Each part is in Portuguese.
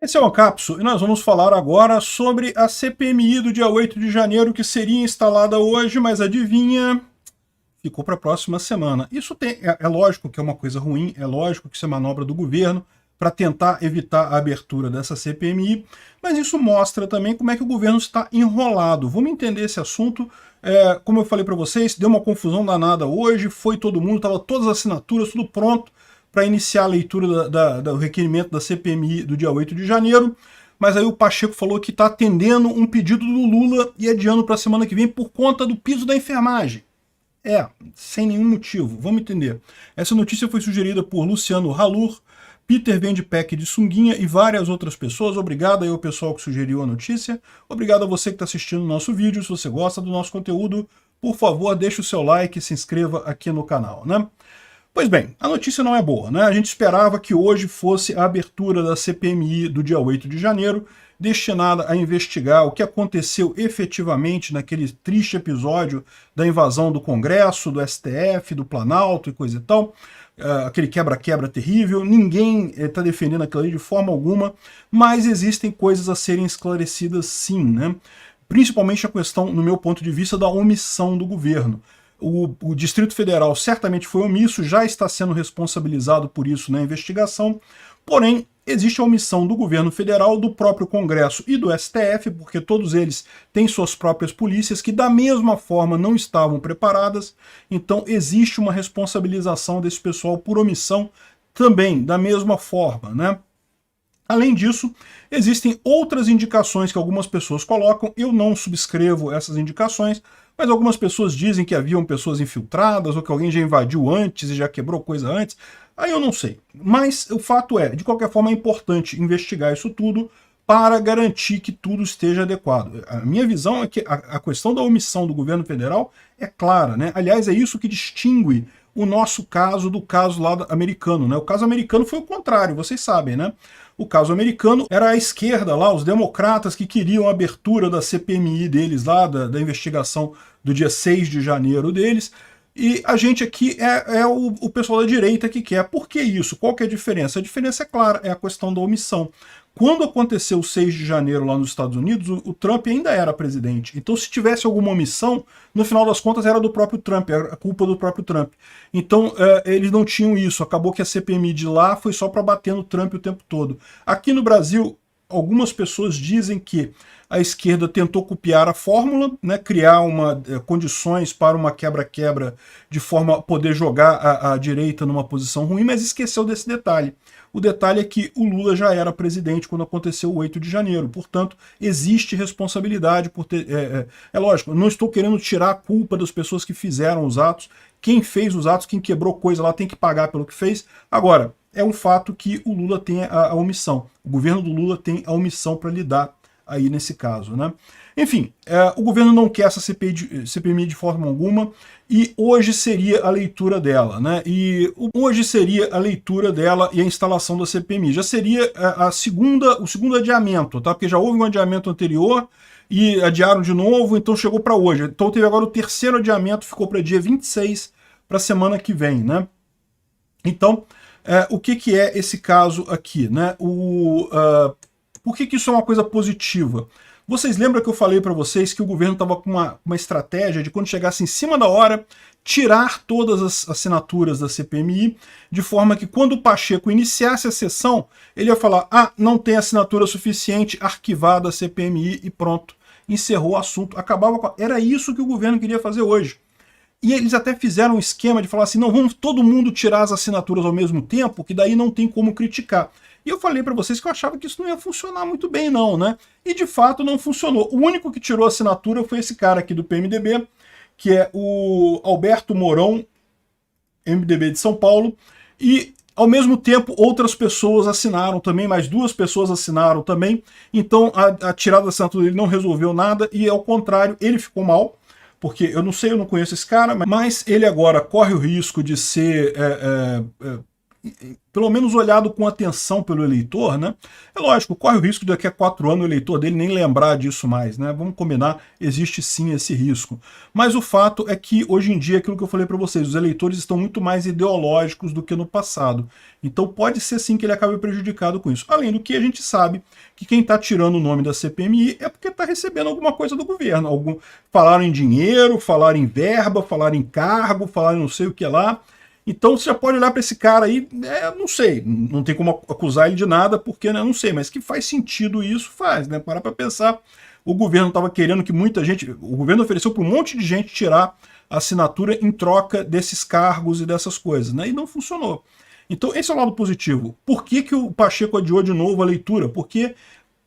Esse é o Ancapso e nós vamos falar agora sobre a CPMI do dia 8 de janeiro que seria instalada hoje, mas adivinha, ficou para a próxima semana. Isso é lógico que é uma coisa ruim, é lógico que isso é manobra do governo para tentar evitar a abertura dessa CPMI, mas isso mostra também como é que o governo está enrolado. Vamos entender esse assunto. Como eu falei para vocês, deu uma confusão danada hoje, foi todo mundo, estava todas as assinaturas, tudo pronto para iniciar a leitura do requerimento da CPMI do dia 8 de janeiro, mas aí o Pacheco falou que está atendendo um pedido do Lula e adiando para a semana que vem por conta do piso da enfermagem. Sem nenhum motivo, vamos entender. Essa notícia foi sugerida por Luciano Halur, Peter Vendpack de Sunguinha e várias outras pessoas. Obrigado aí ao pessoal que sugeriu a notícia. Obrigado a você que está assistindo o nosso vídeo. Se você gosta do nosso conteúdo, por favor, deixe o seu like e se inscreva aqui no canal, né? Pois bem, a notícia não é boa, né? A gente esperava que hoje fosse a abertura da CPMI do dia 8 de janeiro, destinada a investigar o que aconteceu efetivamente naquele triste episódio da invasão do Congresso, do STF, do Planalto e coisa e tal, aquele quebra-quebra terrível. Ninguém está defendendo aquilo ali de forma alguma, mas existem coisas a serem esclarecidas sim, né? Principalmente a questão, no meu ponto de vista, da omissão do governo. O Distrito Federal certamente foi omisso, já está sendo responsabilizado por isso na investigação, porém existe a omissão do governo federal, do próprio Congresso e do STF, porque todos eles têm suas próprias polícias que da mesma forma não estavam preparadas, então existe uma responsabilização desse pessoal por omissão também, da mesma forma, né? Além disso, existem outras indicações que algumas pessoas colocam, eu não subscrevo essas indicações, mas algumas pessoas dizem que haviam pessoas infiltradas, ou que alguém já invadiu antes e já quebrou coisa antes, aí eu não sei. Mas o fato é, de qualquer forma é importante investigar isso tudo para garantir que tudo esteja adequado. A minha visão é que a questão da omissão do governo federal é clara, né? Aliás, é isso que distingue o nosso caso do caso lá americano, né? O caso americano foi o contrário, vocês sabem, né? O caso americano era a esquerda lá, os democratas que queriam a abertura da CPMI deles lá, da investigação do dia 6 de janeiro deles, e a gente aqui é o pessoal da direita que quer. Por que isso? Qual que é a diferença? A diferença é clara, é a questão da omissão. Quando aconteceu o 6 de janeiro lá nos Estados Unidos, o Trump ainda era presidente. Então, se tivesse alguma omissão, no final das contas era do próprio Trump, era a culpa do próprio Trump. Então, eles não tinham isso. Acabou que a CPMI de lá foi só para bater no Trump o tempo todo. Aqui no Brasil, algumas pessoas dizem que a esquerda tentou copiar a fórmula, né, criar condições para uma quebra-quebra de forma a poder jogar a direita numa posição ruim, mas esqueceu desse detalhe. O detalhe é que o Lula já era presidente quando aconteceu o 8 de janeiro, portanto, existe responsabilidade por ter... É lógico, eu não estou querendo tirar a culpa das pessoas que fizeram os atos, quem fez os atos, quem quebrou coisa lá tem que pagar pelo que fez. Agora, é um fato que o Lula tem a omissão, o governo do Lula tem a omissão para lidar aí nesse caso, né? Enfim, o governo não quer essa CPMI de forma alguma, e hoje seria a leitura dela, né? E hoje seria a leitura dela e a instalação da CPMI. Já seria o segundo adiamento, tá? Porque já houve um adiamento anterior e adiaram de novo, então chegou para hoje. Então teve agora o terceiro adiamento, ficou para dia 26, para a semana que vem, né? Então, o que é esse caso aqui, né? Por que isso é uma coisa positiva? Vocês lembram que eu falei para vocês que o governo estava com uma estratégia de, quando chegasse em cima da hora, tirar todas as assinaturas da CPMI, de forma que quando o Pacheco iniciasse a sessão, ele ia falar: não tem assinatura suficiente, arquivada a CPMI e pronto. Encerrou o assunto, acabava com... Era isso que o governo queria fazer hoje. E eles até fizeram um esquema de falar assim: não, vamos todo mundo tirar as assinaturas ao mesmo tempo, que daí não tem como criticar. E eu falei para vocês que eu achava que isso não ia funcionar muito bem não, né? E de fato não funcionou. O único que tirou a assinatura foi esse cara aqui do PMDB, que é o Alberto Mourão, MDB de São Paulo, e ao mesmo tempo outras pessoas assinaram também, mais 2 pessoas assinaram também, então a tirada da assinatura dele não resolveu nada, e ao contrário, ele ficou mal, porque eu não sei, eu não conheço esse cara, mas ele agora corre o risco de ser... pelo menos olhado com atenção pelo eleitor, né? É lógico, corre o risco de daqui a 4 anos o eleitor dele nem lembrar disso mais, né? Vamos combinar, existe sim esse risco. Mas o fato é que hoje em dia, aquilo que eu falei para vocês, os eleitores estão muito mais ideológicos do que no passado. Então pode ser sim que ele acabe prejudicado com isso. Além do que a gente sabe que quem está tirando o nome da CPMI é porque está recebendo alguma coisa do governo. Falaram em dinheiro, falaram em verba, falaram em cargo, falaram em não sei o que lá. Então você já pode olhar para esse cara aí, não sei, não tem como acusar ele de nada, porque não sei, mas que faz sentido isso, faz, né? Parar para pensar, o governo estava querendo que muita gente, o governo ofereceu para um monte de gente tirar a assinatura em troca desses cargos e dessas coisas, né? E não funcionou. Então esse é o lado positivo. Por que que o Pacheco adiou de novo a leitura? Porque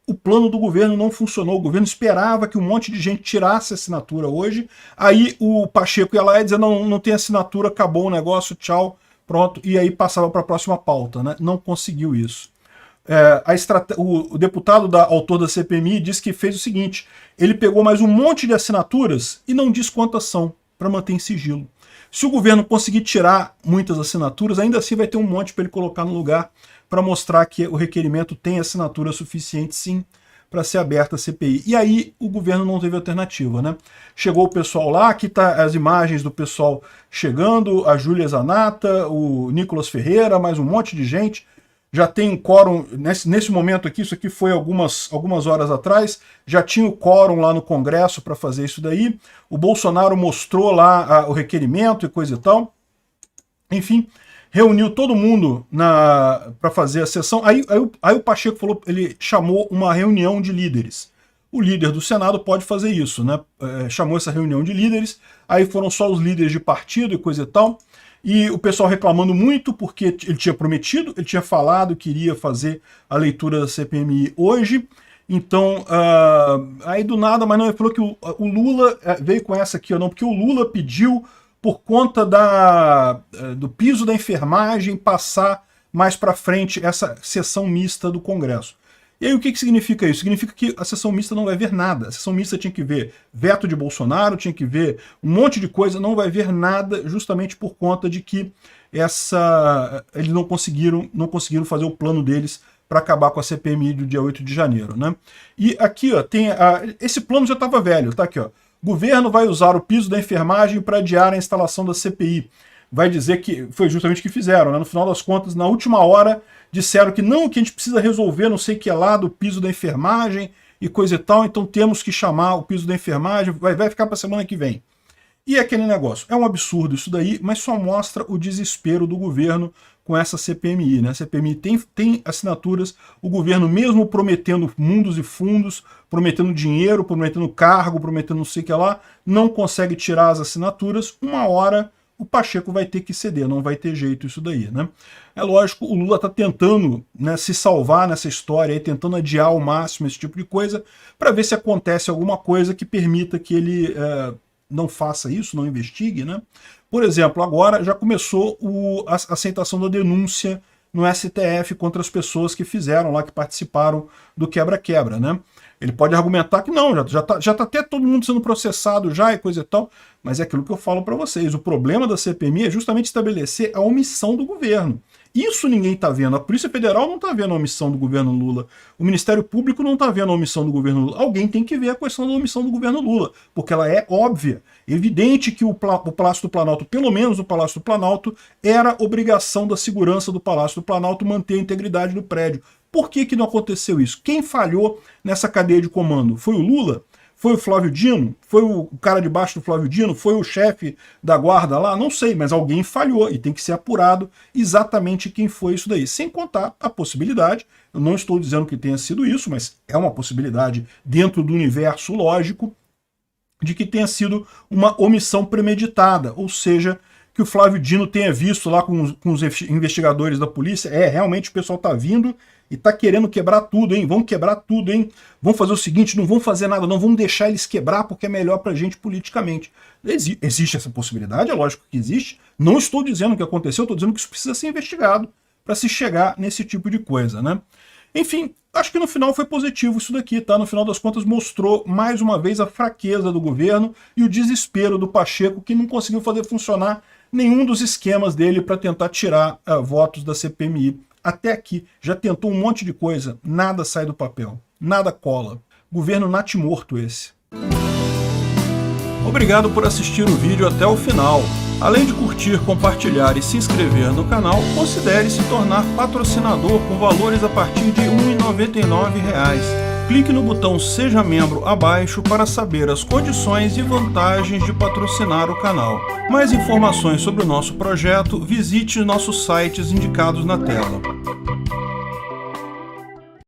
o plano do governo não funcionou. O governo esperava que um monte de gente tirasse a assinatura hoje. Aí o Pacheco ia lá e dizia, não tem assinatura, acabou o negócio, tchau, pronto. E aí passava para a próxima pauta, né? Não conseguiu isso. O deputado autor da CPMI disse que fez o seguinte, ele pegou mais um monte de assinaturas e não diz quantas são, para manter em sigilo. Se o governo conseguir tirar muitas assinaturas, ainda assim vai ter um monte para ele colocar no lugar, para mostrar que o requerimento tem assinatura suficiente, sim, para ser aberta a CPI. E aí o governo não teve alternativa, né? Chegou o pessoal lá, aqui tá as imagens do pessoal chegando, a Júlia Zanata, o Nicolas Ferreira, mais um monte de gente. Já tem um quórum, nesse momento aqui, isso aqui foi algumas horas atrás, já tinha o quórum lá no Congresso para fazer isso daí. O Bolsonaro mostrou lá o requerimento e coisa e tal. Enfim, reuniu todo mundo para fazer a sessão. Aí o Pacheco falou, ele chamou uma reunião de líderes. O líder do Senado pode fazer isso, né? Chamou essa reunião de líderes, aí foram só os líderes de partido e coisa e tal. E o pessoal reclamando muito porque ele tinha prometido, ele tinha falado que iria fazer a leitura da CPMI hoje. Então, aí do nada, mas não, ele falou que o Lula veio com essa aqui, não, porque o Lula pediu por conta do piso da enfermagem passar mais para frente essa sessão mista do Congresso. E aí o que significa isso? Significa que a sessão mista não vai ver nada. A sessão mista tinha que ver veto de Bolsonaro, tinha que ver um monte de coisa, não vai ver nada justamente por conta de que eles não conseguiram fazer o plano deles para acabar com a CPMI do dia 8 de janeiro. Né? E aqui ó, tem esse plano já estava velho, tá aqui, ó. Governo vai usar o piso da enfermagem para adiar a instalação da CPI. Vai dizer que foi justamente o que fizeram, né? No final das contas, na última hora, disseram que não, que a gente precisa resolver não sei o que lá do piso da enfermagem e coisa e tal, então temos que chamar o piso da enfermagem, vai ficar para a semana que vem. E aquele negócio, é um absurdo isso daí, mas só mostra o desespero do governo com essa CPMI, né? A CPMI tem assinaturas, o governo mesmo prometendo mundos e fundos, prometendo dinheiro, prometendo cargo, prometendo não sei o que lá, não consegue tirar as assinaturas, uma hora o Pacheco vai ter que ceder, não vai ter jeito isso daí, né? É lógico, o Lula está tentando, né, se salvar nessa história, aí, tentando adiar ao máximo esse tipo de coisa, para ver se acontece alguma coisa que permita que ele não faça isso, não investigue, né? Por exemplo, agora já começou a aceitação da denúncia no STF contra as pessoas que fizeram lá, que participaram do quebra-quebra, né? Ele pode argumentar que não, já tá até todo mundo sendo processado já e coisa e tal, mas é aquilo que eu falo para vocês. O problema da CPMI é justamente estabelecer a omissão do governo. Isso ninguém está vendo. A Polícia Federal não está vendo a omissão do governo Lula. O Ministério Público não está vendo a omissão do governo Lula. Alguém tem que ver a questão da omissão do governo Lula, porque ela é óbvia. Evidente que o Palácio do Planalto, pelo menos o Palácio do Planalto, era obrigação da segurança do Palácio do Planalto manter a integridade do prédio. Por que não aconteceu isso? Quem falhou nessa cadeia de comando? Foi o Lula? Foi o Flávio Dino? Foi o cara de baixo do Flávio Dino? Foi o chefe da guarda lá? Não sei, mas alguém falhou e tem que ser apurado exatamente quem foi isso daí. Sem contar a possibilidade, eu não estou dizendo que tenha sido isso, mas é uma possibilidade dentro do universo lógico de que tenha sido uma omissão premeditada, ou seja, que o Flávio Dino tenha visto lá com os investigadores da polícia, realmente o pessoal está vindo e tá querendo quebrar tudo, hein? Vão quebrar tudo, hein? Vão fazer o seguinte, não vão fazer nada, não vão deixar eles quebrar porque é melhor pra gente politicamente. Existe essa possibilidade, é lógico que existe. Não estou dizendo que aconteceu, estou dizendo que isso precisa ser investigado para se chegar nesse tipo de coisa, né? Enfim, acho que no final foi positivo isso daqui, tá? No final das contas mostrou mais uma vez a fraqueza do governo e o desespero do Pacheco, que não conseguiu fazer funcionar nenhum dos esquemas dele para tentar tirar votos da CPMI. Até aqui, já tentou um monte de coisa, nada sai do papel, nada cola. Governo natimorto esse. Obrigado por assistir o vídeo até o final. Além de curtir, compartilhar e se inscrever no canal, considere se tornar patrocinador com valores a partir de R$ 1,99. Clique no botão Seja Membro abaixo para saber as condições e vantagens de patrocinar o canal. Mais informações sobre o nosso projeto, visite nossos sites indicados na tela.